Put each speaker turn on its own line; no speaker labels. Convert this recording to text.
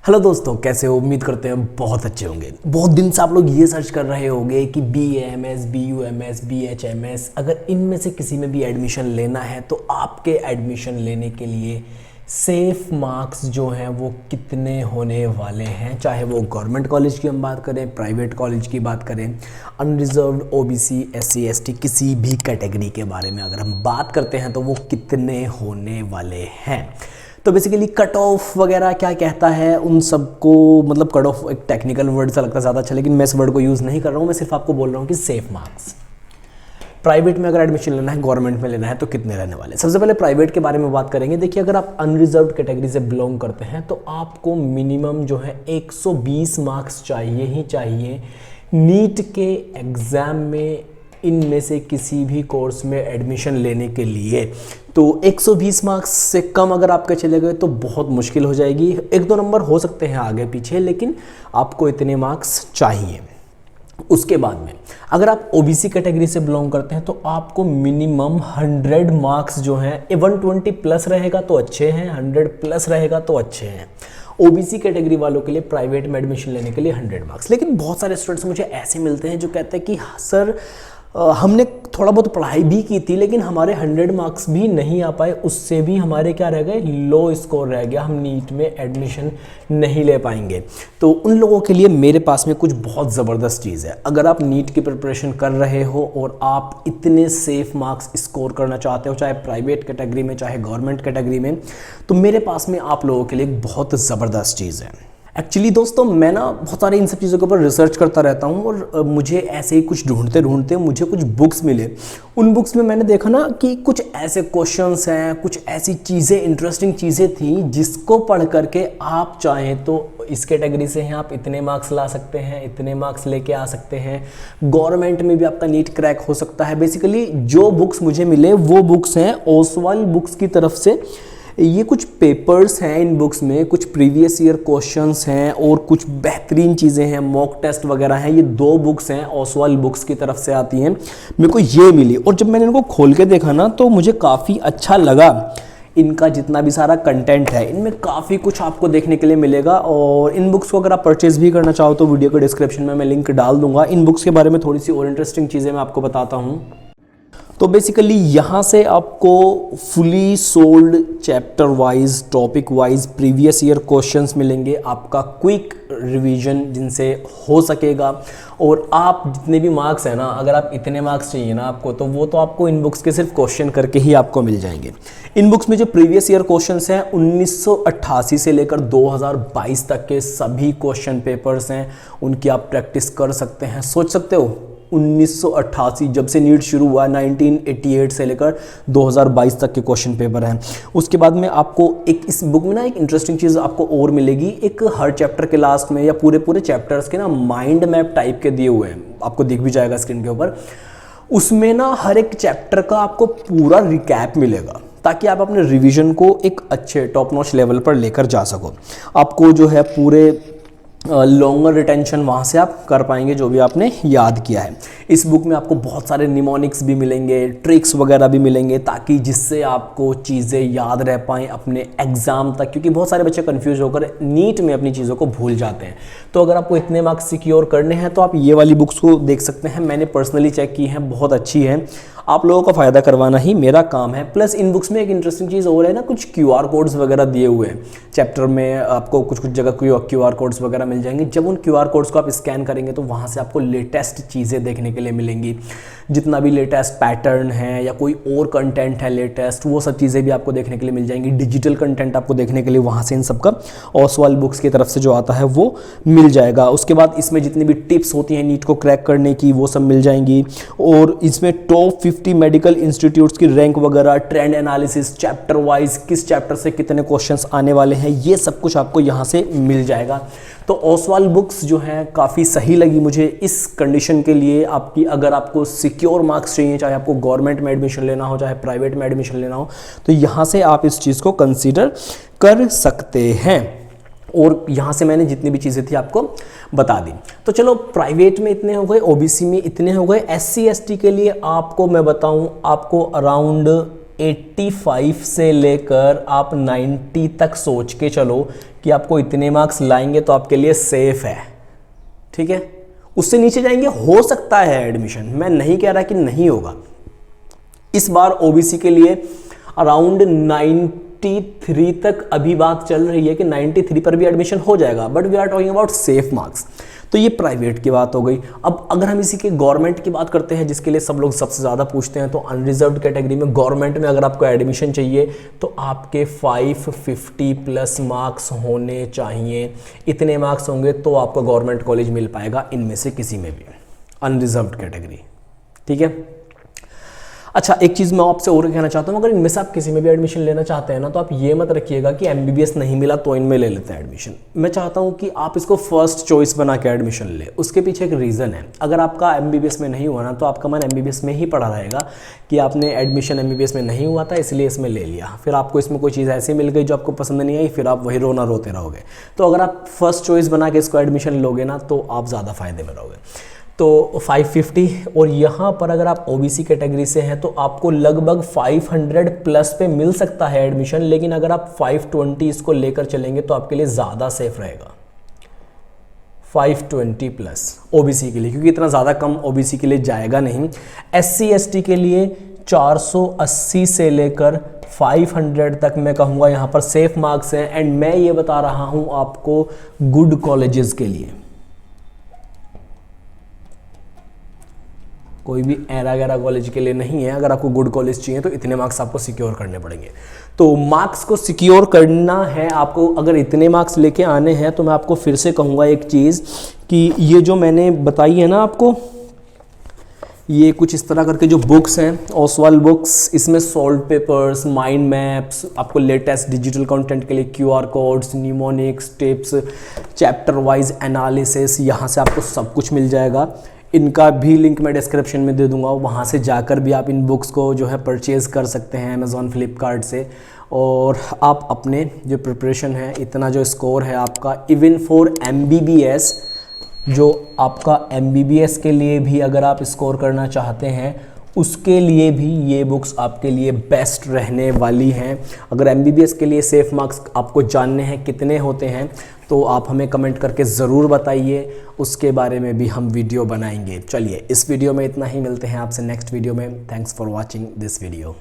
Hello दोस्तों, कैसे हो? उम्मीद करते हैं बहुत अच्छे होंगे। बहुत दिन से आप लोग ये सर्च कर रहे होंगे कि BAMS, BUMS, BHMS, अगर इनमें से किसी में भी एडमिशन लेना है तो आपके एडमिशन लेने के लिए सेफ मार्क्स जो हैं वो कितने होने वाले हैं। चाहे वो गवर्नमेंट कॉलेज की हम बात करें, प्राइवेट कॉलेज की बात करें, अनरिजर्व्ड, OBC, SC, ST, किसी भी कैटेगरी के बारे में अगर हम बात करते हैं तो वो कितने होने वाले हैं। तो बेसिकली कट ऑफ वगैरह क्या कहता है उन सबको, मतलब कट ऑफ एक टेक्निकल वर्ड सा लगता है ज़्यादा अच्छा, लेकिन मैं इस वर्ड को यूज़ नहीं कर रहा हूँ। मैं सिर्फ आपको बोल रहा हूँ कि सेफ मार्क्स प्राइवेट में अगर एडमिशन लेना है, गवर्नमेंट में लेना है तो कितने रहने वाले। सबसे पहले प्राइवेट के बारे में बात करेंगे। देखिए, अगर आप अनरिजर्व्ड कैटेगरी से बिलोंग करते हैं तो आपको मिनिमम जो है 120 मार्क्स चाहिए ही चाहिए नीट के एग्ज़ाम में इनमें से किसी भी कोर्स में एडमिशन लेने के लिए। तो 120 मार्क्स से कम अगर आपके चले गए तो बहुत मुश्किल हो जाएगी। एक दो नंबर हो सकते हैं आगे पीछे, लेकिन आपको इतने मार्क्स चाहिए। उसके बाद में अगर आप OBC कैटेगरी से बिलोंग करते हैं तो आपको मिनिमम 100 मार्क्स जो हैं, 120 प्लस रहेगा तो अच्छे हैं, 100 प्लस रहेगा तो अच्छे हैं। OBC कैटेगरी वालों के लिए प्राइवेट में एडमिशन लेने के लिए 100 मार्क्स। लेकिन बहुत सारे स्टूडेंट्स मुझे ऐसे मिलते हैं जो कहते हैं कि सर हमने थोड़ा बहुत पढ़ाई भी की थी लेकिन हमारे 100 मार्क्स भी नहीं आ पाए, उससे भी हमारे क्या रह गए, लो स्कोर रह गया, हम नीट में एडमिशन नहीं ले पाएंगे। तो उन लोगों के लिए मेरे पास में कुछ बहुत ज़बरदस्त चीज़ है। अगर आप नीट की प्रिपरेशन कर रहे हो और आप इतने सेफ मार्क्स स्कोर करना चाहते हो, चाहे प्राइवेट कैटेगरी में चाहे गवर्नमेंट कैटेगरी में, तो मेरे पास में आप लोगों के लिए एक बहुत ज़बरदस्त चीज़ है। एक्चुअली दोस्तों, मैं ना बहुत सारी इन सब चीज़ों के ऊपर रिसर्च करता रहता हूँ और मुझे ऐसे ही कुछ ढूंढते ढूंढते मुझे कुछ बुक्स मिले। उन बुक्स में मैंने देखा ना कि कुछ ऐसे क्वेश्चंस हैं, कुछ ऐसी चीज़ें, इंटरेस्टिंग चीज़ें थी जिसको पढ़ करके आप चाहें तो इस कैटेगरी से हैं आप इतने मार्क्स ला सकते हैं, इतने मार्क्स लेके आ सकते हैं, गवर्नमेंट में भी आपका नीट क्रैक हो सकता है। बेसिकली जो बुक्स मुझे मिले वो बुक्स हैं ओसवाल बुक्स की तरफ से। ये कुछ पेपर्स हैं, इन बुक्स में कुछ प्रीवियस ईयर क्वेश्चंस हैं और कुछ बेहतरीन चीज़ें हैं, मॉक टेस्ट वगैरह हैं। ये 2 बुक्स हैं, ओसवाल बुक्स की तरफ से आती हैं। मेरे को ये मिली और जब मैंने इनको खोल के देखा ना तो मुझे काफ़ी अच्छा लगा। इनका जितना भी सारा कंटेंट है इनमें काफ़ी कुछ आपको देखने के लिए मिलेगा। और इन बुक्स को अगर आप परचेज़ भी करना चाहो तो वीडियो के डिस्क्रिप्शन में मैं लिंक डाल दूंगा। इन बुक्स के बारे में थोड़ी सी और इंटरेस्टिंग चीज़ें मैं आपको बताता हूँ। तो बेसिकली यहाँ से आपको fully sold chapter wise, topic wise previous year questions मिलेंगे, आपका क्विक रिवीजन जिनसे हो सकेगा। और आप जितने भी मार्क्स हैं ना, अगर आप इतने मार्क्स चाहिए ना आपको, तो वो तो आपको इन बुक्स के सिर्फ क्वेश्चन करके ही आपको मिल जाएंगे। इन बुक्स में जो प्रीवियस ईयर क्वेश्चंस हैं 1988 से लेकर 2022 तक के सभी क्वेश्चन पेपर्स हैं, उनकी आप प्रैक्टिस कर सकते हैं। सोच सकते हो 1988 जब से नीट शुरू हुआ, 1988 से लेकर 2022 तक के क्वेश्चन पेपर हैं। उसके बाद में आपको एक इस बुक में ना एक इंटरेस्टिंग चीज़ आपको और मिलेगी। एक हर चैप्टर के लास्ट में या पूरे चैप्टर्स के ना माइंड मैप टाइप के दिए हुए हैं, आपको दिख भी जाएगा स्क्रीन के ऊपर। उसमें ना हर एक चैप्टर का आपको पूरा रिकैप मिलेगा ताकि आप अपने रिवीजन को एक अच्छे टॉप नॉच लेवल पर लेकर जा सको। आपको जो है पूरे लॉन्गर रिटेंशन वहाँ से आप कर पाएंगे जो भी आपने याद किया है। इस बुक में आपको बहुत सारे निमोनिक्स भी मिलेंगे, ट्रिक्स वगैरह भी मिलेंगे, ताकि जिससे आपको चीज़ें याद रह पाएँ अपने एग्ज़ाम तक, क्योंकि बहुत सारे बच्चे कंफ्यूज होकर नीट में अपनी चीज़ों को भूल जाते हैं। तो अगर आपको इतने मार्क्स सिक्योर करने हैं तो आप ये वाली बुक्स को देख सकते हैं। मैंने पर्सनली चेक की है, बहुत अच्छी है। आप लोगों का फ़ायदा करवाना ही मेरा काम है। प्लस इन बुक्स में एक इंटरेस्टिंग चीज़ और है ना, कुछ QR कोड्स वगैरह दिए हुए हैं चैप्टर में। आपको कुछ जगह QR कोड्स वगैरह मिल जाएंगे। जब उन QR कोड्स को आप स्कैन करेंगे तो वहाँ से आपको लेटेस्ट चीज़ें देखने के लिए मिलेंगी। जितना भी लेटेस्ट पैटर्न है या कोई और कंटेंट है लेटेस्ट, वो सब चीज़ें भी आपको देखने के लिए मिल जाएंगी। डिजिटल कंटेंट आपको देखने के लिए वहाँ से इन सब का ओसवाल बुक्स की तरफ से जो आता है वो मिल जाएगा। उसके बाद इसमें जितनी भी टिप्स होती हैं नीट को क्रैक करने की, वो सब मिल जाएंगी। और इसमें टॉप 50 मेडिकल इंस्टीट्यूट्स की रैंक वगैरह, ट्रेंड एनालिसिस, चैप्टर वाइज किस चैप्टर से कितने क्वेश्चंस आने वाले हैं, ये सब कुछ आपको यहाँ से मिल जाएगा। तो ओसवाल बुक्स जो हैं काफ़ी सही लगी मुझे इस कंडीशन के लिए आपकी। अगर आपको सिक्योर मार्क्स चाहिए, चाहे आपको गवर्नमेंट में एडमिशन लेना हो चाहे प्राइवेट में एडमिशन लेना हो, तो यहाँ से आप इस चीज़ को कंसीडर कर सकते हैं। और यहाँ से मैंने जितनी भी चीज़ें थी आपको बता दी। तो चलो, प्राइवेट में इतने हो गए, OBC में इतने हो गए। SC ST के लिए आपको मैं बताऊँ, आपको अराउंड 85 से लेकर आप 90 तक सोच के चलो कि आपको इतने मार्क्स लाएंगे तो आपके लिए सेफ है, ठीक है। उससे नीचे जाएंगे हो सकता है एडमिशन, मैं नहीं कह रहा कि नहीं होगा। इस बार ओबीसी के लिए अराउंड 93 तक अभी बात चल रही है कि 93 पर भी एडमिशन हो जाएगा, but we are talking about safe marks. तो ये प्राइवेट की बात हो गई। अब अगर हम इसी के गवर्नमेंट की बात करते हैं, जिसके लिए सब लोग सबसे ज़्यादा पूछते हैं, तो अनरिजर्व्ड कैटेगरी में गवर्नमेंट में अगर आपको एडमिशन चाहिए तो आपके 550 प्लस मार्क्स होने चाहिए। इतने मार्क्स होंगे तो आपको गवर्नमेंट कॉलेज मिल पाएगा इनमें से किसी में भी, अनरिजर्व्ड कैटेगरी, ठीक है। अच्छा, एक चीज़ मैं आपसे और कहना चाहता हूँ, अगर इनमें से आप किसी में भी एडमिशन लेना चाहते हैं ना, तो आप ये मत रखिएगा कि एमबीबीएस नहीं मिला तो इनमें ले लेते हैं एडमिशन। मैं चाहता हूँ कि आप इसको फर्स्ट चॉइस बना के एडमिशन ले। उसके पीछे एक रीज़न है। अगर आपका एमबीबीएस में नहीं हुआ ना, तो आपका मन एमबीबीएस में ही पड़ा रहेगा कि आपने एडमिशन एमबीबीएस में नहीं हुआ था इसलिए इसमें ले लिया, फिर आपको इसमें कोई चीज़ ऐसी मिल गई जो आपको पसंद नहीं आई, फिर आप वही रोना रोते रहोगे। तो अगर आप फर्स्ट चॉइस बना के इसको एडमिशन लोगे ना, तो आप ज़्यादा फायदे में रहोगे। तो 550, और यहाँ पर अगर आप ओबीसी कैटेगरी से हैं तो आपको लगभग 500 प्लस पे मिल सकता है एडमिशन, लेकिन अगर आप 520 इसको लेकर चलेंगे तो आपके लिए ज़्यादा सेफ रहेगा। 520 प्लस ओबीसी के लिए, क्योंकि इतना ज़्यादा कम ओबीसी के लिए जाएगा नहीं। एससी एसटी के लिए 480 से लेकर 500 तक मैं कहूँगा यहाँ पर सेफ मार्क्स हैं। एंड मैं ये बता रहा हूँ आपको गुड कॉलेजेस के लिए, कोई भी ऐरा गैरा कॉलेज के लिए नहीं है। अगर आपको गुड कॉलेज चाहिए तो इतने मार्क्स आपको सिक्योर करने पड़ेंगे। तो मार्क्स को सिक्योर करना है आपको, अगर इतने मार्क्स लेके आने हैं, तो मैं आपको फिर से कहूँगा एक चीज़ कि ये जो मैंने बताई है ना आपको, ये कुछ इस तरह करके जो बुक्स हैं, ओसवाल बुक्स, इसमें सॉल्व पेपर्स, माइंड मैप्स, आपको लेटेस्ट डिजिटल कंटेंट के लिए QR codes, mnemonics, tips, chapter wise analysis, यहाँ से आपको सब कुछ मिल जाएगा। इनका भी लिंक मैं डिस्क्रिप्शन में दे दूंगा, वहाँ से जाकर भी आप इन बुक्स को जो है परचेज़ कर सकते हैं अमेज़ॉन, फ्लिपकार्ट से। और आप अपने जो प्रिपरेशन है, इतना जो स्कोर है आपका, इवन फॉर MBBS, जो आपका MBBS के लिए भी अगर आप स्कोर करना चाहते हैं, उसके लिए भी ये बुक्स आपके लिए बेस्ट रहने वाली हैं। अगर MBBS के लिए सेफ मार्क्स आपको जानने हैं कितने होते हैं, तो आप हमें कमेंट करके ज़रूर बताइए, उसके बारे में भी हम वीडियो बनाएंगे। चलिए, इस वीडियो में इतना ही, मिलते हैं आपसे नेक्स्ट वीडियो में। Thanks for watching this video.